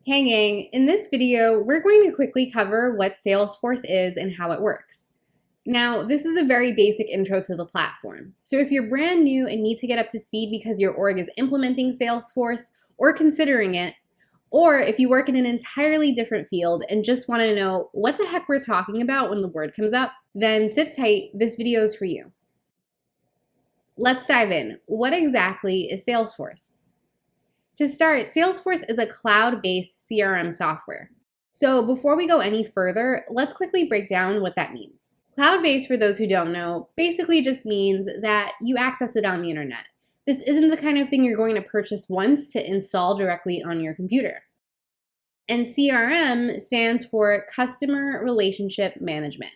Hey gang, in this video, we're going to quickly cover what Salesforce is and how it works. Now, this is a very basic intro to the platform. So if you're brand new and need to get up to speed because your org is implementing Salesforce or considering it, or if you work in an entirely different field and just want to know what the heck we're talking about when the word comes up, then sit tight, this video is for you. Let's dive in. What exactly is Salesforce? To start, Salesforce is a cloud-based CRM software. So before we go any further, let's quickly break down what that means. Cloud-based, for those who don't know, basically just means that you access it on the internet. This isn't the kind of thing you're going to purchase once to install directly on your computer. And CRM stands for Customer Relationship Management.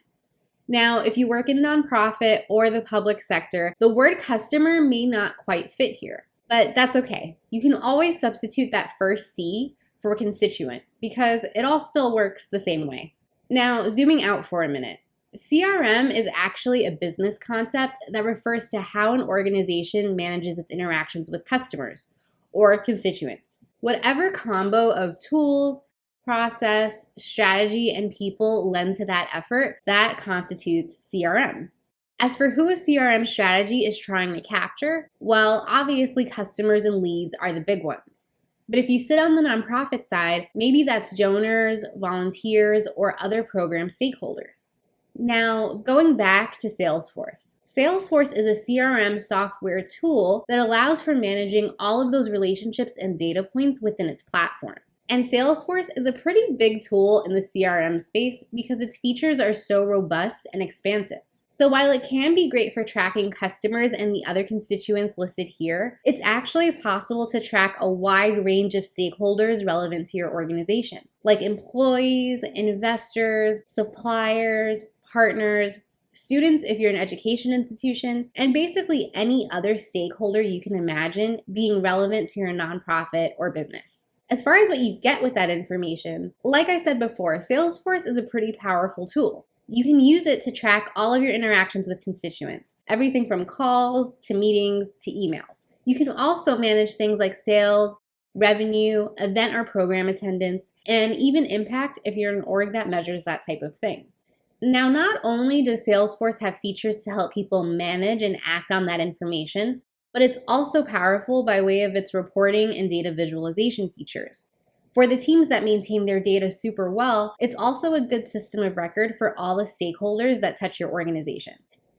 Now, if you work in a nonprofit or the public sector, the word customer may not quite fit here. But that's okay. You can always substitute that first C for constituent because it all still works the same way. Now, zooming out for a minute. CRM is actually a business concept that refers to how an organization manages its interactions with customers or constituents. Whatever combo of tools, process, strategy, and people lend to that effort, that constitutes CRM. As for who a CRM strategy is trying to capture, well, obviously customers and leads are the big ones. But if you sit on the nonprofit side, maybe that's donors, volunteers, or other program stakeholders. Now, going back to Salesforce. Salesforce is a CRM software tool that allows for managing all of those relationships and data points within its platform. And Salesforce is a pretty big tool in the CRM space because its features are so robust and expansive. So while it can be great for tracking customers and the other constituents listed here, it's actually possible to track a wide range of stakeholders relevant to your organization, like employees, investors, suppliers, partners, students if you're an education institution, and basically any other stakeholder you can imagine being relevant to your nonprofit or business. As far as what you get with that information, like I said before, Salesforce is a pretty powerful tool. You can use it to track all of your interactions with constituents, everything from calls to meetings to emails. You can also manage things like sales, revenue, event or program attendance, and even impact if you're an org that measures that type of thing. Now, not only does Salesforce have features to help people manage and act on that information, but it's also powerful by way of its reporting and data visualization features. For the teams that maintain their data super well, it's also a good system of record for all the stakeholders that touch your organization.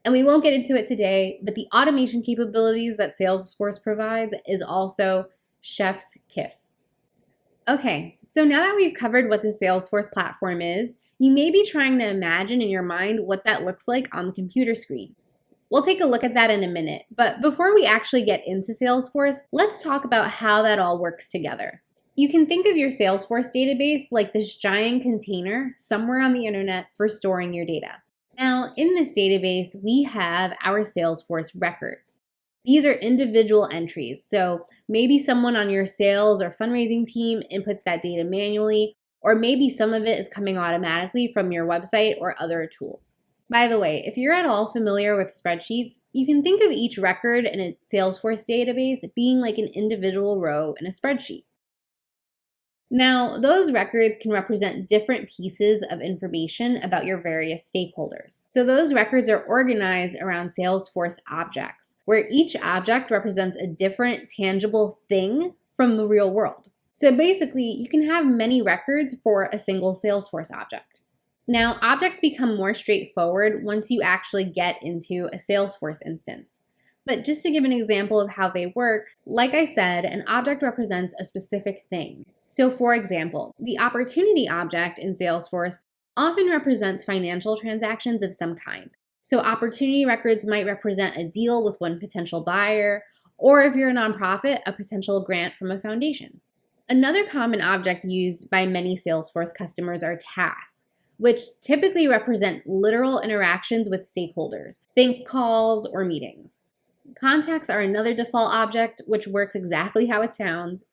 And we won't get into it today, but the automation capabilities that Salesforce provides is also chef's kiss. Okay, so now that we've covered what the Salesforce platform is, you may be trying to imagine in your mind what that looks like on the computer screen. We'll take a look at that in a minute, but before we actually get into Salesforce, let's talk about how that all works together. You can think of your Salesforce database like this giant container somewhere on the internet for storing your data. Now, in this database, we have our Salesforce records. These are individual entries, so maybe someone on your sales or fundraising team inputs that data manually, or maybe some of it is coming automatically from your website or other tools. By the way, if you're at all familiar with spreadsheets, you can think of each record in a Salesforce database being like an individual row in a spreadsheet. Now, those records can represent different pieces of information about your various stakeholders. So those records are organized around Salesforce objects, where each object represents a different tangible thing from the real world. So basically, you can have many records for a single Salesforce object. Now, objects become more straightforward once you actually get into a Salesforce instance. But just to give an example of how they work, like I said, an object represents a specific thing. So for example, the opportunity object in Salesforce often represents financial transactions of some kind. So opportunity records might represent a deal with one potential buyer, or if you're a nonprofit, a potential grant from a foundation. Another common object used by many Salesforce customers are tasks, which typically represent literal interactions with stakeholders. Think calls or meetings. Contacts are another default object, which works exactly how it sounds.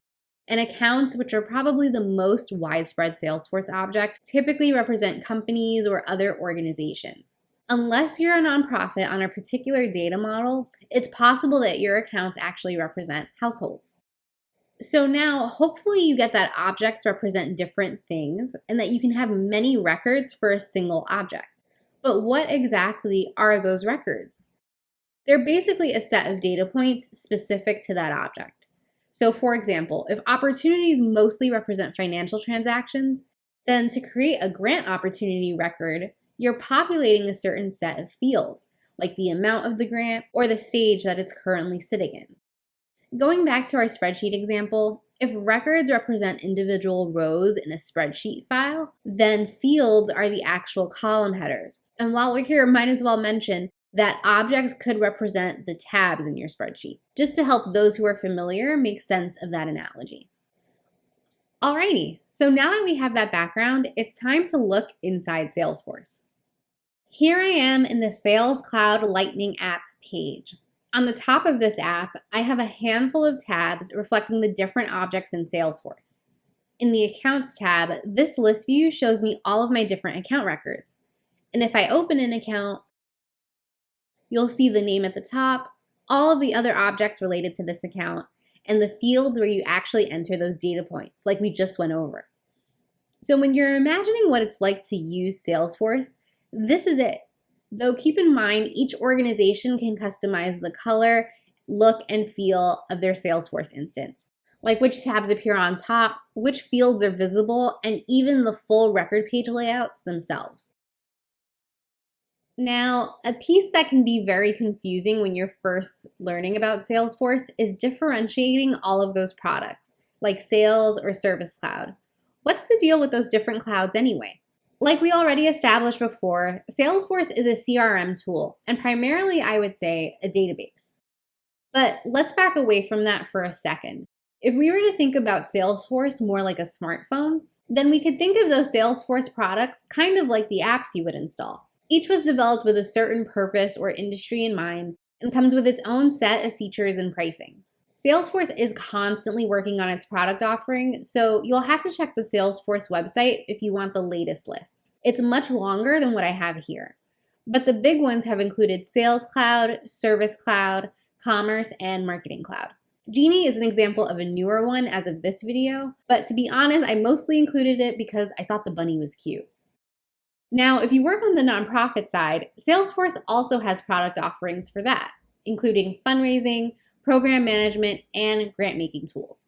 And accounts, which are probably the most widespread Salesforce object, typically represent companies or other organizations. Unless you're a nonprofit on a particular data model, it's possible that your accounts actually represent households. So now, hopefully you get that objects represent different things and that you can have many records for a single object. But what exactly are those records? They're basically a set of data points specific to that object. So for example, if opportunities mostly represent financial transactions, then to create a grant opportunity record, you're populating a certain set of fields, like the amount of the grant or the stage that it's currently sitting in. Going back to our spreadsheet example, if records represent individual rows in a spreadsheet file, then fields are the actual column headers. And while we're here, might as well mention that objects could represent the tabs in your spreadsheet, just to help those who are familiar make sense of that analogy. Alrighty, so now that we have that background, it's time to look inside Salesforce. Here I am in the Sales Cloud Lightning app page. On the top of this app, I have a handful of tabs reflecting the different objects in Salesforce. In the Accounts tab, this list view shows me all of my different account records. And if I open an account, you'll see the name at the top, all of the other objects related to this account, and the fields where you actually enter those data points, like we just went over. So when you're imagining what it's like to use Salesforce, this is it. Though keep in mind, each organization can customize the color, look, and feel of their Salesforce instance, like which tabs appear on top, which fields are visible, and even the full record page layouts themselves. Now, a piece that can be very confusing when you're first learning about Salesforce is differentiating all of those products, like Sales or Service Cloud. What's the deal with those different clouds anyway? Like we already established before, Salesforce is a CRM tool, and primarily I would say a database. But let's back away from that for a second. If we were to think about Salesforce more like a smartphone, then we could think of those Salesforce products kind of like the apps you would install. Each was developed with a certain purpose or industry in mind and comes with its own set of features and pricing. Salesforce is constantly working on its product offering, so you'll have to check the Salesforce website if you want the latest list. It's much longer than what I have here, but the big ones have included Sales Cloud, Service Cloud, Commerce, and Marketing Cloud. Genie is an example of a newer one as of this video, but to be honest, I mostly included it because I thought the bunny was cute. Now, if you work on the nonprofit side, Salesforce also has product offerings for that, including fundraising, program management, and grant-making tools.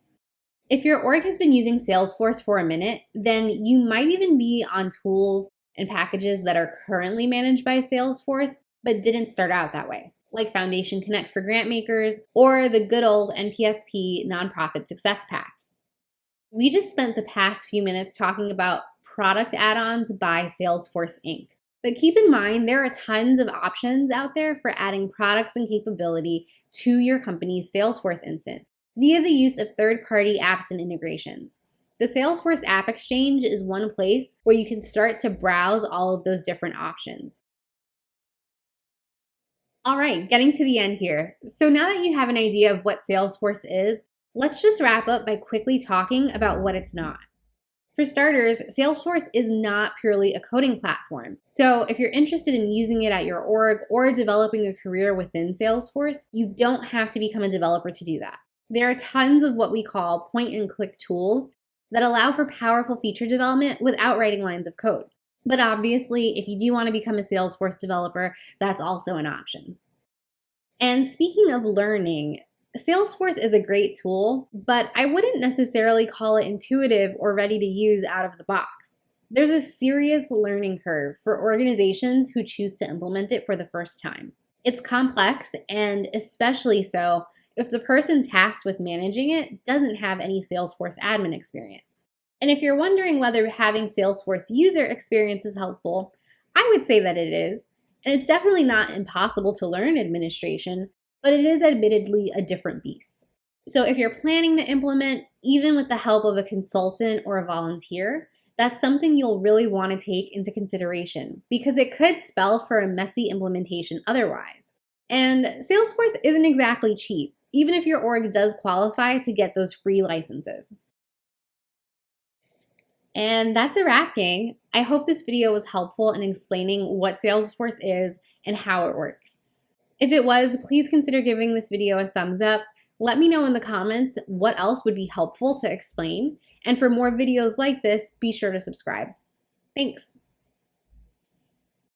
If your org has been using Salesforce for a minute, then you might even be on tools and packages that are currently managed by Salesforce, but didn't start out that way, like Foundation Connect for grant makers or the good old NPSP Nonprofit Success Pack. We just spent the past few minutes talking about product add-ons by Salesforce Inc. But keep in mind, there are tons of options out there for adding products and capability to your company's Salesforce instance via the use of third-party apps and integrations. The Salesforce App Exchange is one place where you can start to browse all of those different options. All right, getting to the end here. So now that you have an idea of what Salesforce is, let's just wrap up by quickly talking about what it's not. For starters, Salesforce is not purely a coding platform. So if you're interested in using it at your org or developing a career within Salesforce, you don't have to become a developer to do that. There are tons of what we call point-and-click tools that allow for powerful feature development without writing lines of code. But obviously, if you do want to become a Salesforce developer, that's also an option. And speaking of learning, Salesforce is a great tool, but I wouldn't necessarily call it intuitive or ready to use out of the box. There's a serious learning curve for organizations who choose to implement it for the first time. It's complex, and especially so if the person tasked with managing it doesn't have any Salesforce admin experience. And if you're wondering whether having Salesforce user experience is helpful, I would say that it is. And it's definitely not impossible to learn administration, but it is admittedly a different beast. So if you're planning to implement, even with the help of a consultant or a volunteer, that's something you'll really want to take into consideration because it could spell for a messy implementation otherwise. And Salesforce isn't exactly cheap, even if your org does qualify to get those free licenses. And that's a wrap, gang. I hope this video was helpful in explaining what Salesforce is and how it works. If it was, please consider giving this video a thumbs up, Let me know in the comments what else would be helpful to explain. And for more videos like this, be sure to subscribe. Thanks.